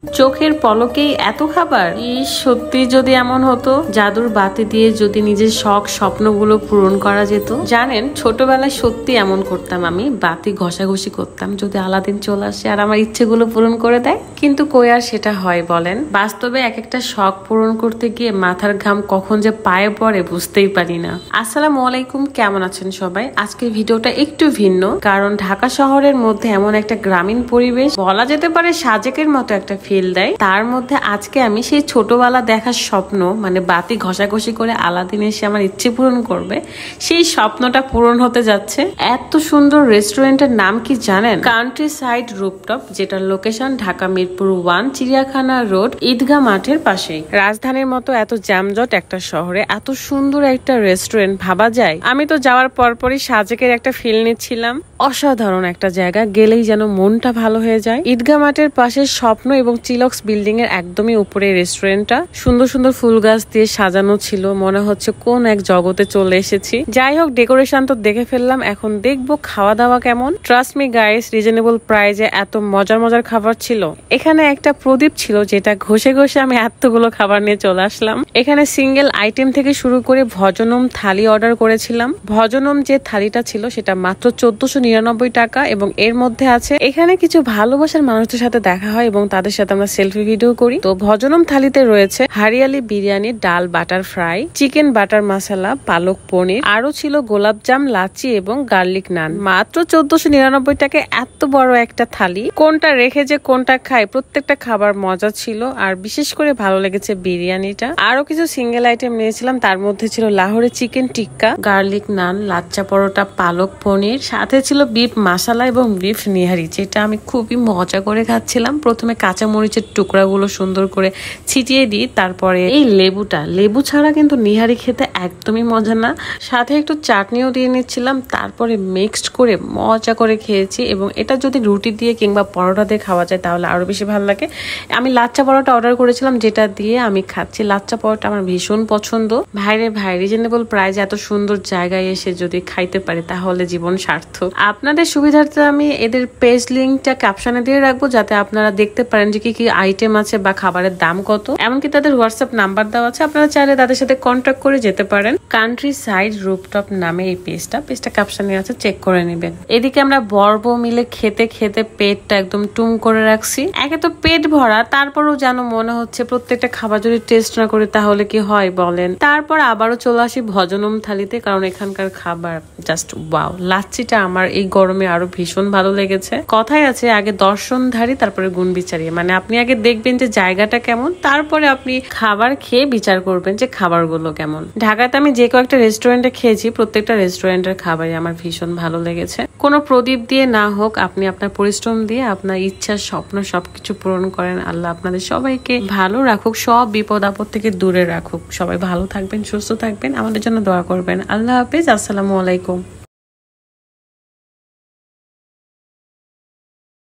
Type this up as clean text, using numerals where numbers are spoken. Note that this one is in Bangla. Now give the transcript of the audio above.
চোখের পলকেই এত খাবার। সত্যি যদি এমন হতো, জাদুর বাতি দিয়ে যদি নিজের শখ স্বপ্নগুলো পূরণ করা যেত। জানেন, ছোটবেলায় সত্যি এমন করতাম, আমি বাতি ঘষাঘষি করতাম যদি আলাদিন চলে আসে আর আমার ইচ্ছেগুলো পূরণ করে দেয়। কিন্তু কই আর সেটা হয় বলেন? বাস্তবে এক একটা শখ পূরণ করতে গিয়ে মাথার ঘাম কখন যে পায়ে পড়ে বুঝতেই পারি না। আসসালামু আলাইকুম, কেমন আছেন সবাই? আজকের ভিডিওটা একটু ভিন্ন, কারণ ঢাকা শহরের মধ্যে এমন একটা গ্রামীণ পরিবেশ, বলা যেতে পারে সাজেকের মতো একটা ফিল দেয়। তার মধ্যে আজকে আমি সেই ছোটবেলা দেখার স্বপ্ন, মানে বাতি ঘষাঘষি করে আলাদিন এসে আমার ইচ্ছে পূরণ করবে, সেই স্বপ্নটা পূরণ হতে যাচ্ছে। এত সুন্দর রেস্টুরেন্টের নাম কি জানেন? কান্ট্রি সাইড রুপটপ, যেটার লোকেশন ঢাকা মিরপুর 1 চিড়িয়াখানা রোড, ঈদগাহ মাঠের পাশেই। রাজধানীর মতো এত জ্যামজট একটা শহরে এত সুন্দর একটা রেস্টুরেন্ট ভাবা যায়? আমি তো যাওয়ার পরপরই সাজেকের একটা ফিল নিচ্ছিলাম। অসাধারণ একটা জায়গা, গেলেই যেন মনটা ভালো হয়ে যায়। ঈদগাহ মাঠের পাশে স্বপ্ন এবং চিলক্স বিল্ডিং এর একদমই উপরে রেস্টুরেন্টটা। সুন্দর সুন্দর ফুল গাছ দিয়ে সাজানো ছিল, মনে হচ্ছে কোন এক জগতে চলে এসেছি। যাই হোক, ডেকোরেশন তো দেখে ফেললাম, এখন দেখবো খাওয়া দাওয়া কেমন। ট্রাস্ট মি গাইস, রিজনেবল প্রাইজে এত মজার মজার খাবার ছিল। এখানে একটা প্রদীপ ছিল, যেটা ঘষে ঘষে আমি এতগুলো খাবার নিয়ে চলে আসলাম। এখানে সিঙ্গেল আইটেম থেকে শুরু করে ভজনম থালি অর্ডার করেছিলাম। ভজনম যে থালিটা ছিল সেটা মাত্র 1499 টাকা, এবং এর মধ্যে আছে এখানে কিছু ভালোবাসার মানুষদের সাথে দেখা হয় এবং তাদের সাথে আমরা সেলফি ভিডিও করি। তো ভজনম থালিতে রয়েছে হারিয়ালি বিরিয়ানি, ডাল বাটার ফ্রাই, চিকেন বাটার মশলা, পালক পনির, আরো ছিল গোলাপজাম, লাচি এবং গার্লিক নান। মাত্র 1499 টাকায় এত বড় একটা থালি। কোনটা রেখে যে কোনটা খাই, প্রত্যেকটা খাবার মজা ছিল। আর বিশেষ করে ভালো লেগেছে বিরিয়ানিটা। আরো কিছু সিঙ্গেল আইটেম নিয়েছিলাম, তার মধ্যে ছিল লাহোরে চিকেন টিক্কা, গার্লিক নান, লাচ্চা পরোটা, পালক পনির, সাথে ছিল বিফ মশলা এবং বিফ নিহারি, যেটা আমি খুবই মজা করে খাচ্ছিলাম। প্রথমে কাঁচা মরিচের টুকরাগুলো সুন্দর করে ছিটিয়ে দিই, তারপরে এই লেবু ছাড়া কিন্তু নিহারি খেতে একদমই মজা না। সাথে একটু চাটনিও দিয়ে নিচ্ছিলাম, তারপরে মিক্সড করে মজা করে খেয়েছি। এবং এটা যদি রুটি দিয়ে কিংবা পরোটা দিয়ে খাওয়া যায় তাহলে আরো বেশি ভালো লাগে। আমি লাচ্চা পরোটা অর্ডার করেছিলাম, যেটা দিয়ে আমি খাচ্ছি। লাচ্চা পরোটা আমার ভীষণ পছন্দ। ভাইরে ভাই, রিজনেবল প্রাইসে এত সুন্দর জায়গায় এসে যদি খাইতে পারি তাহলে জীবন সার্থক। আপনাদের সুবিধার্থে আমি এদের পেজ লিঙ্কটা ক্যাপশনে দিয়ে রাখবো, যাতে আপনারা দেখতে পারেন যে কি কি আইটেম আছে বা খাবারের দাম কত। এমনকি তাদের হোয়াটসঅ্যাপ নাম্বার দেওয়া আছে, আপনারা চাইলে তাদের সাথে কন্ট্যাক্ট করে যেতে পারেন। কান্ট্রি সাইড রুপটপ নামে এই পেজটা ক্যাপশনে আছে, চেক করে নেবেন। এদিকে আমরা বর্ব মিলে খেতে খেতে পেটটা একদম টুম করে রাখছি। একে তো পেট ভরা, তারপরও যেন মনে হচ্ছে প্রত্যেকটা খাবার যদি টেস্ট না করি তাহলে কি হয় বলেন। তারপর আবারও চলে আসি ভজনম থালিতে, কারণ এখানকার খাবার জাস্ট ওয়াও। লাচ্ছিটা আমার এই গরমে আরো ভীষণ ভালো লেগেছে। কথাই আছে, আগে দর্শনধারী তারপরে গুণ বিচারী। মানে আপনি আগে দেখবেন যে জায়গাটা কেমন, তারপরে আপনি খাবার খেয়ে বিচার করবেন যে খাবারগুলো কেমন। ঢাকাতে আমি যে কয়েকটা রেস্টুরেন্টে খেয়েছি, প্রত্যেকটা রেস্টুরেন্টের খাবারই আমার ভীষণ ভালো লেগেছে। কোনো প্রদীপ দিয়ে না হোক, আপনি আপনার পরিশ্রম দিয়ে আপনার ইচ্ছা স্বপ্ন সবকিছু পূরণ করেন। আল্লাহ আপনাদের সবাইকে ভালো রাখুক, সব বিপদ আপদ থেকে দূরে রাখুক। সবাই ভালো থাকবেন, সুস্থ থাকবেন, আমাদের জন্য দোয়া করবেন। আল্লাহ হাফেজ, আসসালামু আলাইকুম।